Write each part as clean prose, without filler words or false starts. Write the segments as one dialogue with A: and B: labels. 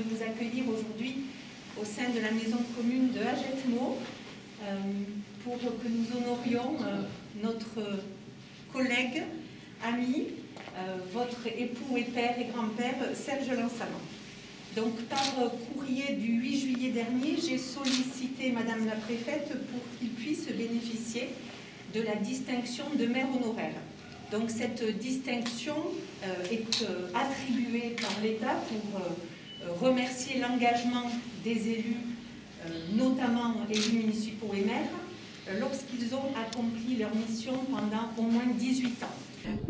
A: de vous accueillir aujourd'hui au sein de la maison commune de Hagetmau pour que nous honorions notre collègue, ami, votre époux et père et grand-père Serge Lançalon. Donc par courrier du 8 juillet dernier, j'ai sollicité Madame la Préfète pour qu'il puisse bénéficier de la distinction de maire honoraire. Donc cette distinction est attribuée par l'État pour remercier l'engagement des élus, notamment les élus municipaux et maires, lorsqu'ils ont accompli leur mission pendant au moins 18 ans.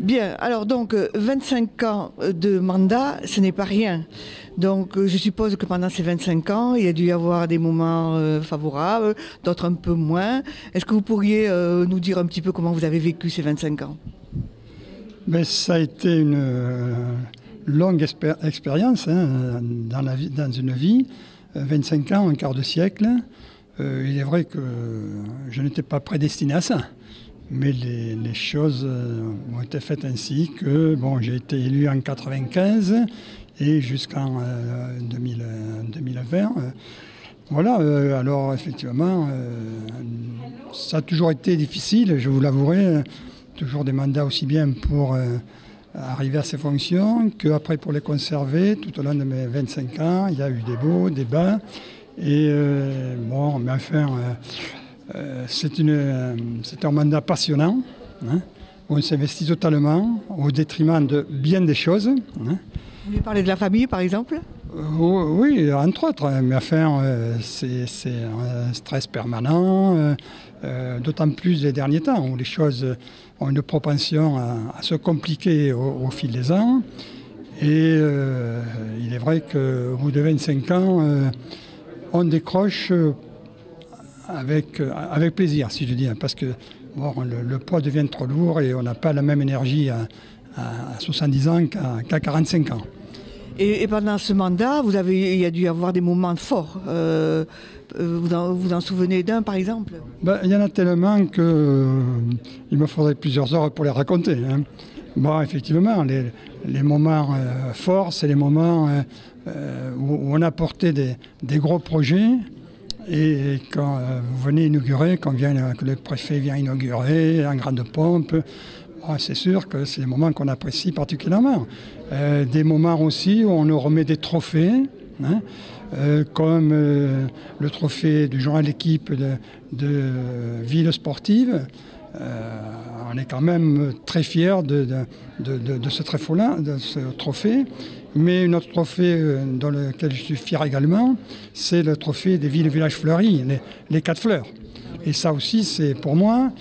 B: Bien, alors donc 25 ans de mandat, ce n'est pas rien. Donc je suppose que pendant ces 25 ans, il y a dû y avoir des moments favorables, d'autres un peu moins. Est-ce que vous pourriez nous dire un petit peu comment vous avez vécu ces 25 ans?
C: Mais ça a été une longue expérience dans une vie, 25 ans, un quart de siècle. Il est vrai que je n'étais pas prédestiné à ça, mais les choses ont été faites ainsi que bon, j'ai été élu en 1995 et jusqu'en 2020. Voilà, alors effectivement, ça a toujours été difficile, je vous l'avouerai. Toujours des mandats aussi bien pour arriver à ces fonctions qu'après pour les conserver tout au long de mes 25 ans. Il y a eu des hauts, des bas. Et bon, mais enfin, c'est un mandat passionnant, hein, où on s'investit totalement au détriment de bien des choses. Hein.
B: Vous voulez parler de la famille, par exemple?
C: Oui, entre autres, mais enfin, c'est un stress permanent, d'autant plus les derniers temps, où les choses ont une propension à se compliquer au fil des ans. Et il est vrai qu'au bout de 25 ans, on décroche avec plaisir, si je dis, parce que bon, le poids devient trop lourd et on n'a pas la même énergie à 70 ans qu'à 45 ans.
B: Et pendant ce mandat, il y a dû y avoir des moments forts. Vous en souvenez d'un, par exemple?
C: Il y en a tellement qu'il me faudrait plusieurs heures pour les raconter. Hein. Bon, effectivement, les moments forts, c'est les moments où on a porté des gros projets. Et quand vous venez inaugurer, que le préfet vient inaugurer en grande pompe, c'est sûr que c'est des moments qu'on apprécie particulièrement. Des moments aussi où on nous remet des trophées, hein, comme le trophée du journal d'équipe de ville sportive. On est quand même très fiers de ce trophée. Mais un autre trophée dans lequel je suis fier également, c'est le trophée des villes et villages fleuris, les 4 fleurs. Et ça aussi, c'est pour moi,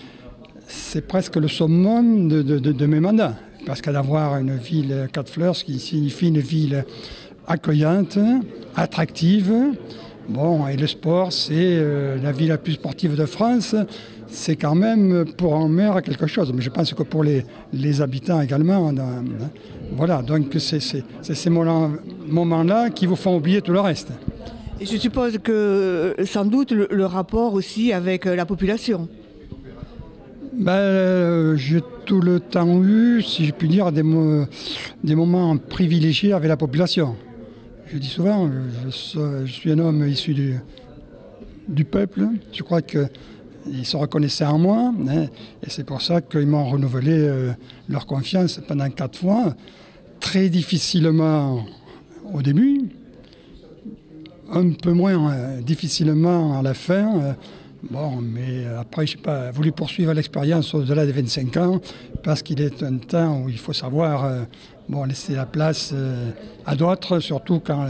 C: c'est presque le summum de mes mandats. Parce qu'avoir une ville 4 fleurs, ce qui signifie une ville accueillante, attractive. Bon, et le sport, c'est la ville la plus sportive de France. C'est quand même pour un maire quelque chose. Mais je pense que pour les habitants également. Voilà, donc c'est ces moments-là qui vous font oublier tout le reste.
B: Et je suppose que sans doute le rapport aussi avec la population.
C: J'ai tout le temps eu, si je puis dire, des moments privilégiés avec la population. Je dis souvent, je suis un homme issu du peuple. Je crois qu'ils se reconnaissaient en moi. Hein, et c'est pour ça qu'ils m'ont renouvelé leur confiance pendant 4 fois. Très difficilement au début, un peu moins difficilement à la fin. Bon, mais après, je n'ai pas voulu poursuivre l'expérience au-delà des 25 ans parce qu'il est un temps où il faut savoir laisser la place à d'autres, surtout quand,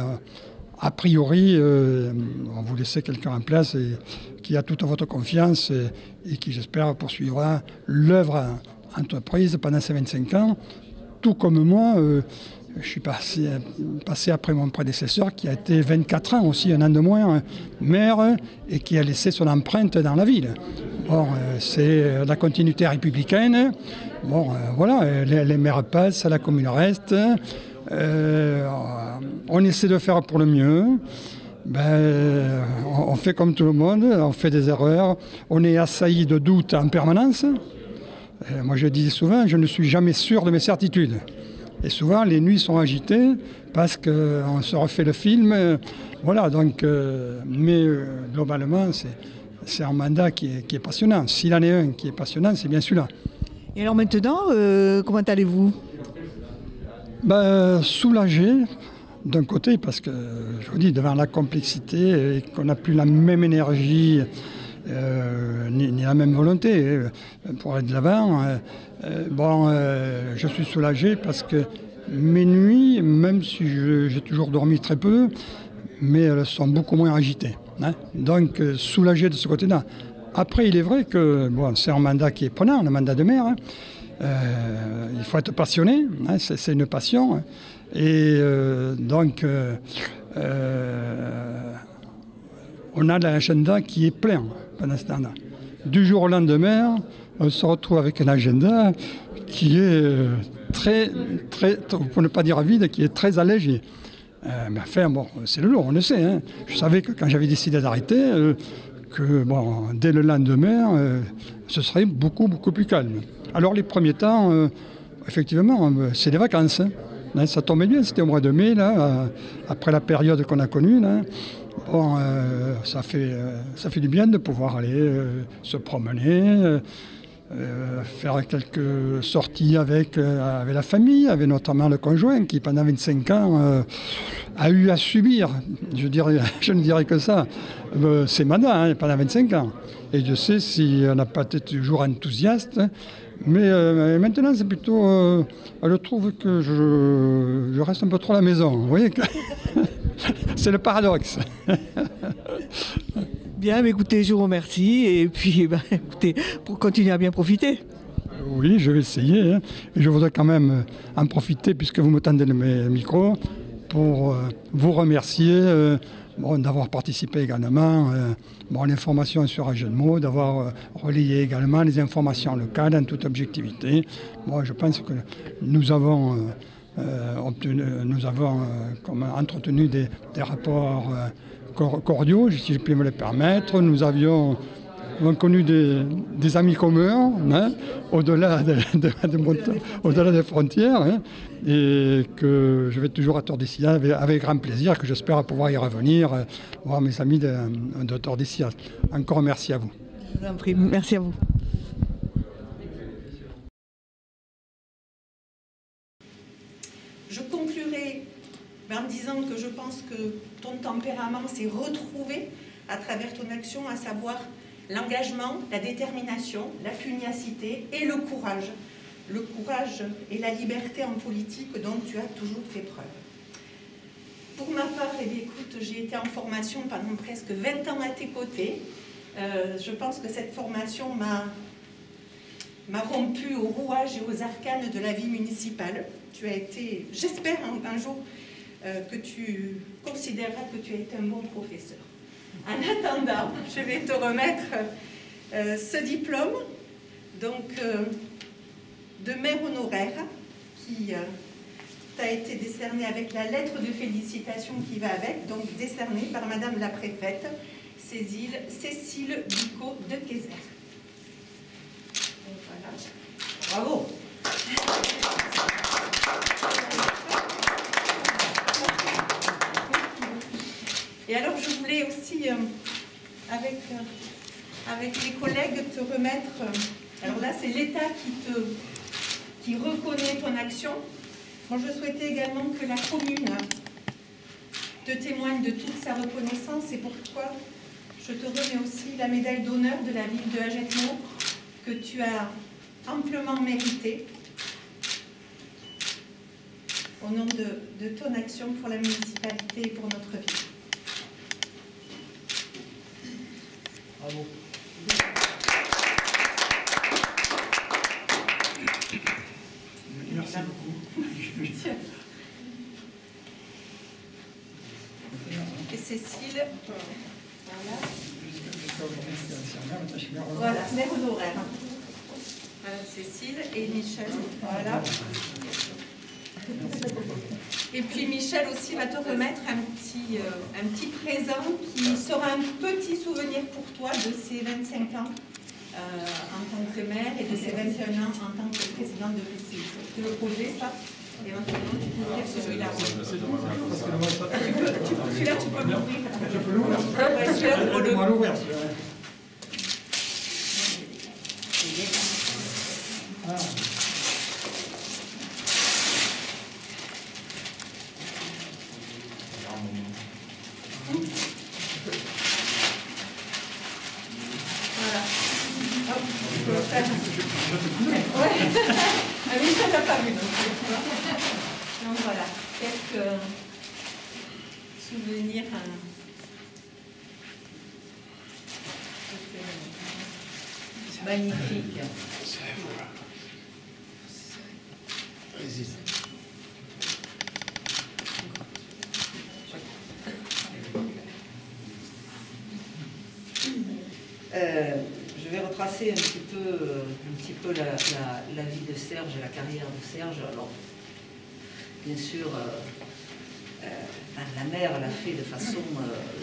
C: a priori, on vous laisse quelqu'un en place qui a toute votre confiance et qui, j'espère, poursuivra l'œuvre entreprise pendant ces 25 ans. Tout comme moi, je suis passé après mon prédécesseur qui a été 24 ans aussi, un an de moins, maire et qui a laissé son empreinte dans la ville. Bon, c'est la continuité républicaine. Bon, voilà, les maires passent, la commune reste. On essaie de faire pour le mieux. On fait comme tout le monde, on fait des erreurs. On est assailli de doutes en permanence. Moi, je dis souvent, je ne suis jamais sûr de mes certitudes. Et souvent, les nuits sont agitées parce qu'on se refait le film. Voilà, donc, mais globalement, c'est un mandat qui est passionnant. S'il en est un qui est passionnant, c'est bien celui-là.
B: Et alors maintenant, comment allez-vous?
C: Soulagé d'un côté, parce que, je vous dis, devant la complexité et qu'on n'a plus la même énergie ni la même volonté pour aller de l'avant. Je suis soulagé parce que mes nuits, même si j'ai toujours dormi très peu, mais elles sont beaucoup moins agitées. Hein. Donc soulagé de ce côté-là. Après, il est vrai que c'est un mandat qui est prenant, le mandat de maire. Hein. Il faut être passionné, hein, c'est une passion. Hein. Et on a l'agenda qui est plein pendant ce temps-là. Du jour au lendemain, on se retrouve avec un agenda qui est très, pour ne pas dire vide, qui est très allégé. Mais enfin, c'est le lot, on le sait. Hein. Je savais que quand j'avais décidé d'arrêter, dès le lendemain, ce serait beaucoup, beaucoup plus calme. Alors les premiers temps, effectivement, c'est des vacances. Hein. Ça tombait bien, c'était au mois de mai, là, après la période qu'on a connue. Là. Ça fait du bien de pouvoir aller se promener, faire quelques sorties avec la famille, avec notamment le conjoint qui, pendant 25 ans, a eu à subir, je ne dirais que ça, ces mandats hein, pendant 25 ans. Et je sais si on n'a pas été toujours enthousiaste, mais maintenant c'est plutôt... je trouve que je reste un peu trop à la maison. Vous voyez que c'est le paradoxe.
B: Bien, mais écoutez, je vous remercie et puis écoutez, pour continuer à bien profiter.
C: Oui, je vais essayer. Hein. Et je voudrais quand même en profiter, puisque vous me tendez le micro, pour vous remercier d'avoir participé également à l'information sur Agenmo, d'avoir relayé également les informations locales en toute objectivité. Je pense que nous avons entretenu des rapports cordiaux, si je puis me le permettre. Nous avons connu des amis communs, hein, au-delà des frontières, hein, et que je vais toujours à Tordesillas avec grand plaisir, que j'espère pouvoir y revenir, voir mes amis de Tordesillas. Encore merci à vous.
B: Je vous en prie, merci à vous.
A: Je conclurai en disant que je pense que ton tempérament s'est retrouvé à travers ton action, à savoir l'engagement, la détermination, la pugnacité et le courage. Le courage et la liberté en politique dont tu as toujours fait preuve. Pour ma part, écoute, j'ai été en formation pendant presque 20 ans à tes côtés. Je pense que cette formation m'a rompu aux rouages et aux arcanes de la vie municipale. Tu as été, j'espère un jour, que tu considéreras que tu as été un bon professeur. En attendant, je vais te remettre ce diplôme donc, de maire honoraire qui t'a été décerné avec la lettre de félicitations qui va avec, donc décerné par Madame la préfète Cécile Bicot de Kayser. Voilà. Bravo. Et alors, je voulais aussi, avec les collègues, te remettre... alors là, c'est l'État qui reconnaît ton action. Moi, je souhaitais également que la commune te témoigne de toute sa reconnaissance. Et pourquoi je te remets aussi la médaille d'honneur de la ville de Agenmo, que tu as amplement méritée, au nom de ton action pour la municipalité et pour notre ville.
C: Bravo. Merci beaucoup.
A: Et Cécile, voilà, mère honoraire. Voilà, Cécile et Michel, voilà. Et puis Michel aussi va te remettre un petit présent qui sera un petit souvenir pour toi de ces 25 ans en tant que maire et de ces 21 ans en tant que présidente de l'ECI. C'est le projet, ça? éventuellement, tu peux ouvrir celui-là. Celui-là, tu peux l'ouvrir.
C: Je peux l'ouvrir.
A: Ouais, celui-là, ouvre-le.
C: Mal ouvert. Ah.
A: Voilà. Hop, tu peux le faire. Ouais. Ah oui, ça l'a pas vu. Donc voilà, quelques souvenirs. Magnifique. Je vais retracer un petit peu la vie de Serge, la carrière de Serge. Alors, bien sûr, la mère l'a fait de façon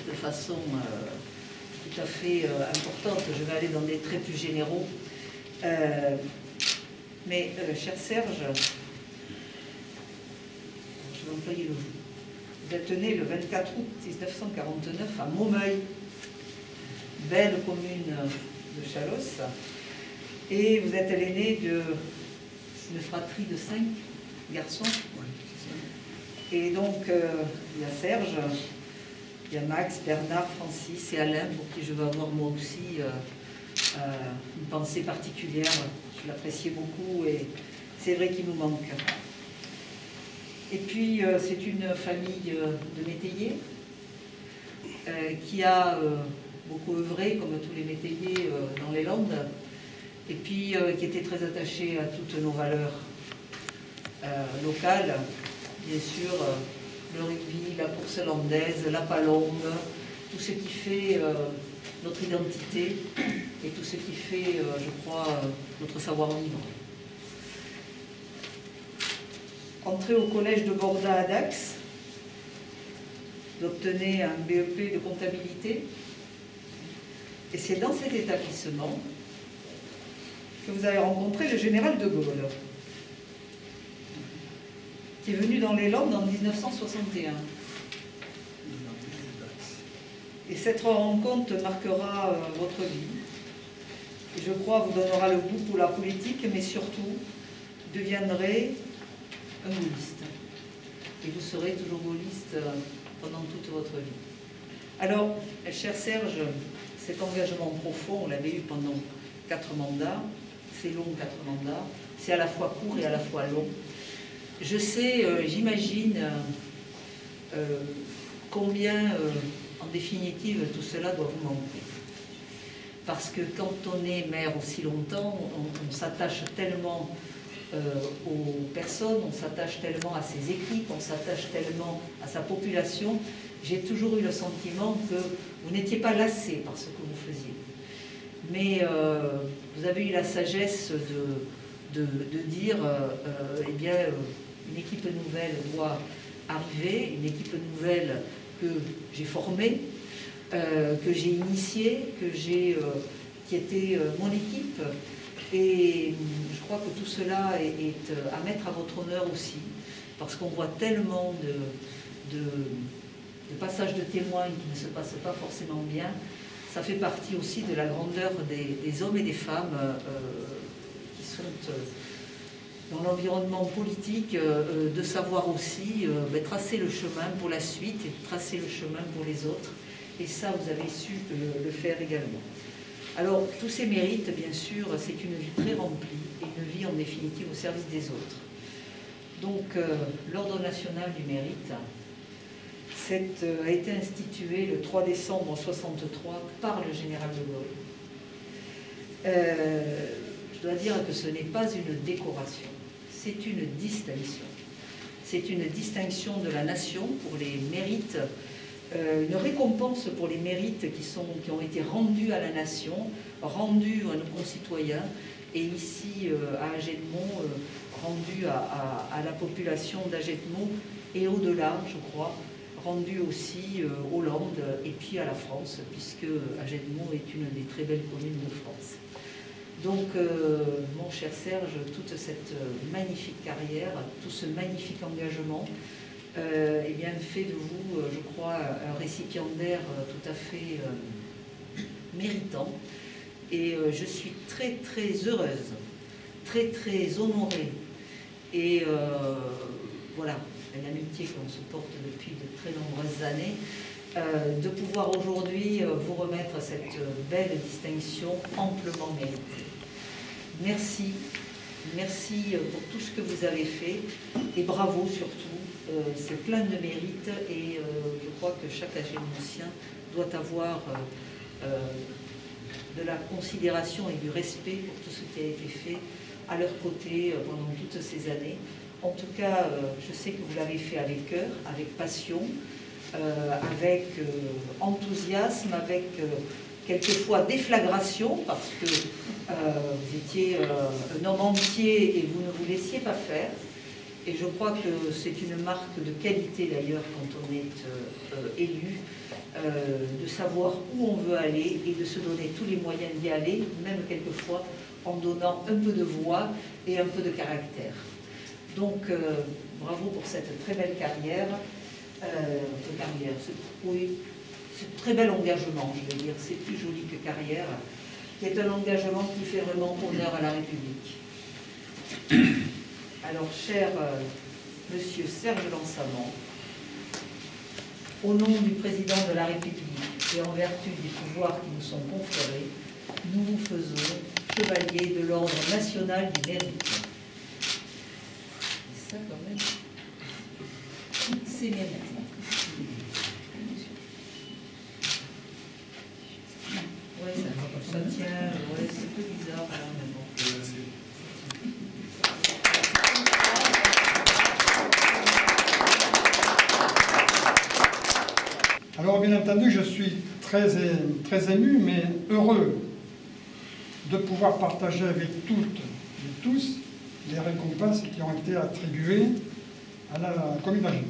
A: tout à fait importante. Je vais aller dans des traits plus généraux. Mais, cher Serge, je vais employer le vous. Vous êtes né le 24 août 1949 à Maumeuil, belle commune de Chalosse, et vous êtes l'aîné d'une fratrie de 5 garçons. Et donc, il y a Serge, il y a Max, Bernard, Francis et Alain, pour qui je vais avoir moi aussi une pensée particulière. Je l'appréciais beaucoup et c'est vrai qu'il nous manque. Et puis, c'est une famille de métayers qui a beaucoup œuvré, comme tous les métayers, dans les Landes, et puis qui était très attaché à toutes nos valeurs locales, bien sûr, le rugby, la course landaise, la palombe, tout ce qui fait notre identité et tout ce qui fait, je crois, notre savoir-vivre. Entré au collège de Borda à Dax, vous obtenez un BEP de comptabilité, et c'est dans cet établissement que vous avez rencontré le général de Gaulle, qui est venu dans les Landes en 1961. Et cette rencontre marquera votre vie. Et je crois vous donnera le goût pour la politique, mais surtout deviendrez un gaulliste. Et vous serez toujours gaulliste pendant toute votre vie. Alors, cher Serge, cet engagement profond, on l'avait eu pendant 4 mandats. C'est long, 4 mandats. C'est à la fois court et à la fois long. Je sais, j'imagine combien, en définitive, tout cela doit vous manquer. Parce que quand on est maire aussi longtemps, on s'attache tellement aux personnes, on s'attache tellement à ses équipes, on s'attache tellement à sa population. J'ai toujours eu le sentiment que vous n'étiez pas lassé par ce que vous faisiez. Mais vous avez eu la sagesse de dire, eh bien, une équipe nouvelle doit arriver, une équipe nouvelle que j'ai formée, que j'ai initiée, qui était mon équipe. Et je crois que tout cela est à mettre à votre honneur aussi, parce qu'on voit tellement de passages de témoins qui ne se passent pas forcément bien. Ça fait partie aussi de la grandeur des hommes et des femmes qui sont dans l'environnement politique, de savoir aussi tracer le chemin pour la suite et tracer le chemin pour les autres. Et ça, vous avez su le faire également. Alors, tous ces mérites, bien sûr, c'est une vie très remplie et une vie en définitive au service des autres. Donc, l'Ordre national du mérite a été institué le 3 décembre 1963 par le général de Gaulle. Je dois dire que ce n'est pas une décoration, c'est une distinction. C'est une distinction de la nation pour les mérites, une récompense pour les mérites qui ont été rendus à la nation, rendus à nos concitoyens, et ici à Agenmont, rendus à la population d'Agenmont et au-delà, je crois, rendus aussi aux Landes et puis à la France, puisque Agenmont est une des très belles communes de France.
D: Donc, mon cher Serge, toute cette magnifique carrière, tout ce magnifique engagement, eh bien, fait de vous, je crois, un récipiendaire tout à fait méritant. Et je suis très, très heureuse, très, très honorée. Et voilà, l'amitié qu'on se porte depuis de très nombreuses années, de pouvoir aujourd'hui vous remettre cette belle distinction amplement méritée. Merci, merci pour tout ce que vous avez fait et bravo surtout, c'est plein de mérite et je crois que chaque agénocien doit avoir de la considération et du respect pour tout ce qui a été fait à leur côté pendant toutes ces années. En tout cas, je sais que vous l'avez fait avec cœur, avec passion, avec enthousiasme, avec quelquefois déflagration, parce que vous étiez un homme entier et vous ne vous laissiez pas faire. Et je crois que c'est une marque de qualité d'ailleurs quand on est élu, de savoir où on veut aller et de se donner tous les moyens d'y aller, même quelquefois en donnant un peu de voix et un peu de caractère. Donc bravo pour cette très belle carrière. Oui, c'est très bel engagement, je vais dire, c'est plus joli que carrière, qui est un engagement qui fait vraiment honneur à la République. Alors, cher Monsieur Serge Lançamant, au nom du Président de la République et en vertu des pouvoirs qui nous sont conférés, nous vous faisons chevalier de l'Ordre national du mérite. Ça, quand même, c'est mérité. Ouais, ça tient, ouais, c'est un peu bizarre, là, mais bon.
C: Alors, bien entendu, je suis très ému, mais heureux de pouvoir partager avec toutes et tous les récompenses qui ont été attribuées à la commune d'Agenais.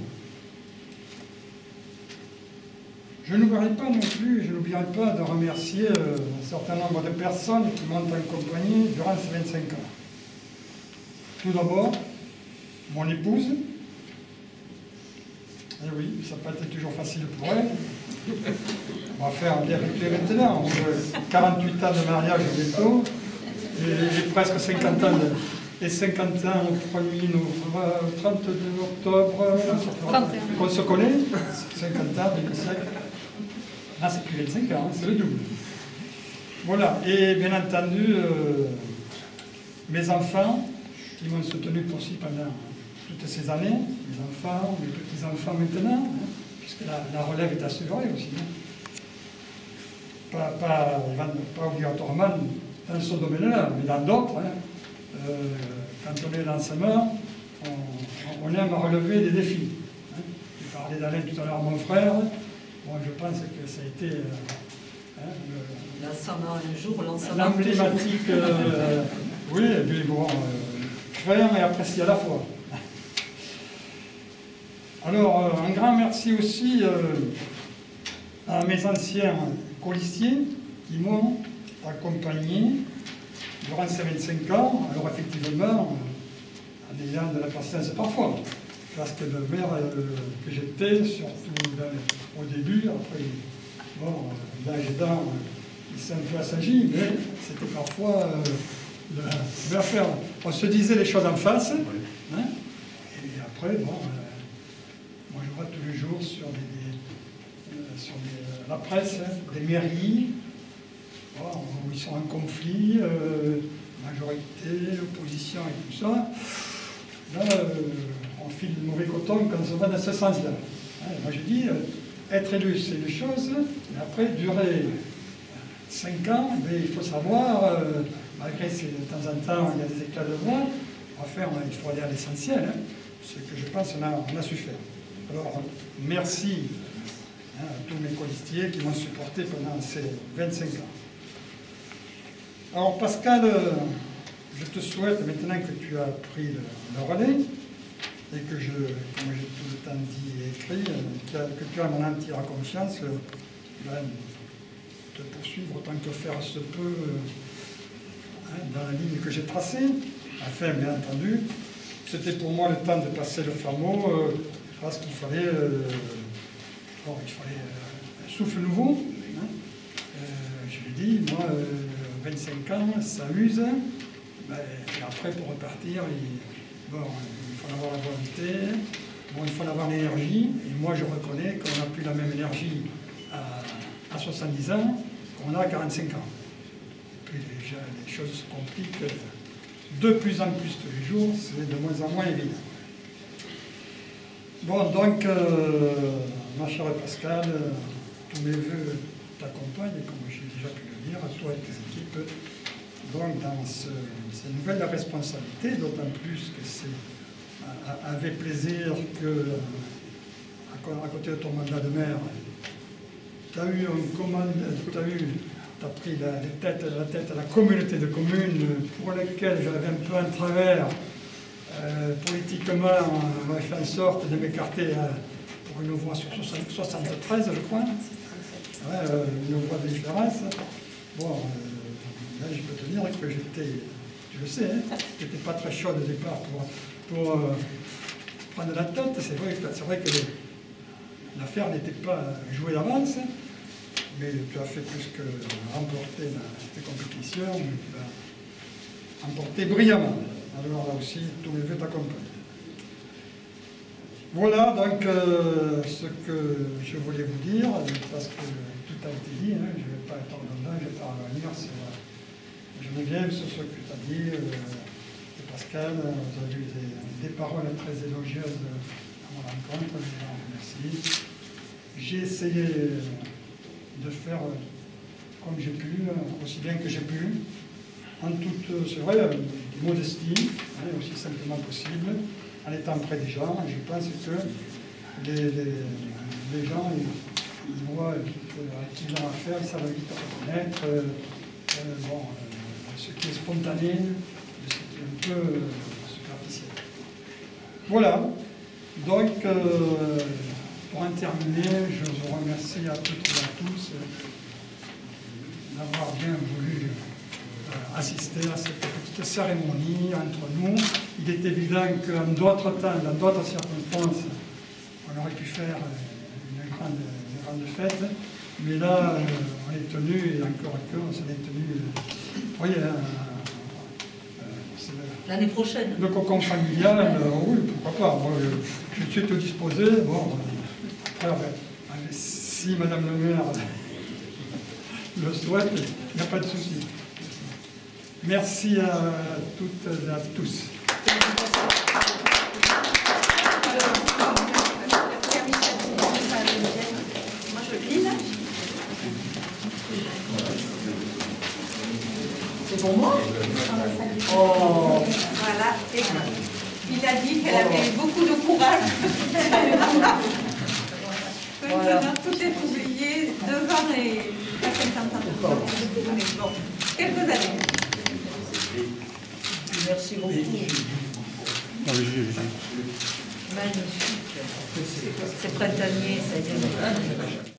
C: Je n'oublierai pas non plus, je n'oublierai pas de remercier un certain nombre de personnes qui m'ont accompagné durant ces 25 ans. Tout d'abord, mon épouse. Eh oui, ça n'a pas été toujours facile pour elle. On va faire des rituels maintenant. 48 ans de mariage bientôt, et presque 50 ans et 50 ans au 1er novembre, 32 octobre, on se connaît, 50 ans, 25. Ah, c'est plus 25 ans, c'est le double. Voilà, et bien entendu, mes enfants qui m'ont soutenu aussi pendant toutes ces années, mes enfants, mes petits-enfants maintenant, puisque la relève est assurée aussi. Pas obligatoirement dans ce domaine-là, mais dans d'autres. Quand on est l'enseignement, on aime relever des défis. Je parlais d'Alain tout à l'heure, mon frère. Bon, je pense que ça a été
D: l'enseignement un jour, l'enseignement
C: l'emblématique, oui, et puis bon, craint et apprécié à la fois. Alors, un grand merci aussi à mes anciens colistiers qui m'ont accompagné durant ces 25 ans. Alors, effectivement, en ayant de la patience parfois, parce que le maire que j'étais, surtout au début, après, bon, l'âge aidant, il s'est un peu assagi, mais c'était parfois faire. On se disait les choses en face, hein, et après, bon, moi je vois tous les jours sur la presse, hein, des mairies, bon, où ils sont en conflit, majorité, opposition et tout ça. Là, on file le mauvais coton quand on va dans ce sens-là. Hein, moi je dis, être élu c'est une chose, mais après durer 5 ans, mais il faut savoir, malgré si de temps en temps il y a des éclats de voix, il faut aller à l'essentiel, hein, ce que je pense on a su faire. Alors merci à tous mes colistiers qui m'ont supporté pendant ces 25 ans. Alors Pascal, je te souhaite maintenant que tu as pris le relais et que comme j'ai tout le temps dit et écrit, que tu as mon entière confiance de poursuivre autant que faire se peut dans la ligne que j'ai tracée. Enfin, bien entendu, c'était pour moi le temps de passer le fameux, parce qu'il fallait, un souffle nouveau. Hein. Je l'ai dit, moi, 25 ans, ça use. Ben, et après, pour repartir, il faut avoir la volonté, il faut avoir l'énergie. Et moi, je reconnais qu'on n'a plus la même énergie à 70 ans qu'on a à 45 ans. Puis déjà, les choses se compliquent de plus en plus tous les jours, c'est de moins en moins évident. Bon, donc, ma chère Pascale, tous mes voeux t'accompagnent, comme j'ai déjà pu le dire, à toi et tes équipes, donc dans ces nouvelles responsabilités, d'autant plus que c'est avec plaisir que, à côté de ton mandat de maire, tu as pris la tête à la communauté de communes pour laquelle j'avais un peu un travers. Politiquement, on avait fait en sorte de m'écarter pour une voix sur 73, je crois. Ouais, une voix de différence. Bon, là, je peux te dire que j'étais, tu le sais, hein, j'étais pas très chaud au départ pour prendre la tête. C'est vrai que l'affaire n'était pas jouée d'avance. Mais tu as fait plus que remporter cette compétition, tu l'as remporté brillamment. Alors là aussi, tous mes voeux t'accompagnent. Voilà donc ce que je voulais vous dire, parce que tout a été dit, hein, je ne vais pas être redondant, je ne vais pas revenir sur Geneviève, sur ce que tu as dit, et Pascal, vous avez eu des paroles très élogieuses à mon rencontre, je vous en remercie. J'ai essayé de faire comme j'ai pu, aussi bien que j'ai pu, en toute, c'est vrai, modestie, aussi simplement possible, en étant près des gens. Je pense que les gens, ils voient vite à qui ils ont affaire, ils savent vite reconnaître ce qui est spontané, ce qui est un peu superficiel. Voilà, donc pour en terminer, je vous remercie à toutes et à tous d'avoir bien voulu assister à cette petite cérémonie entre nous. Il est évident qu'en d'autres temps, dans d'autres circonstances, on aurait pu faire une grande fête, mais là, on est tenu, et encore que, on s'en est tenu, vous voyez,
D: l'année prochaine.
C: Le cocon familial, oui, pourquoi pas. Moi, je suis tout disposé. Bon, après, si Madame le maire le souhaite, il n'y a pas de souci. Merci à toutes et à tous.
A: Moi, je lis là.
D: C'est pour moi?
A: Oh. Voilà. Et il a dit qu'elle avait beaucoup de courage. Maintenant, tout est oublié devant les 50 ans. Bon, quelques années.
D: Merci beaucoup. Magnifique. C'est printanier, ça y est.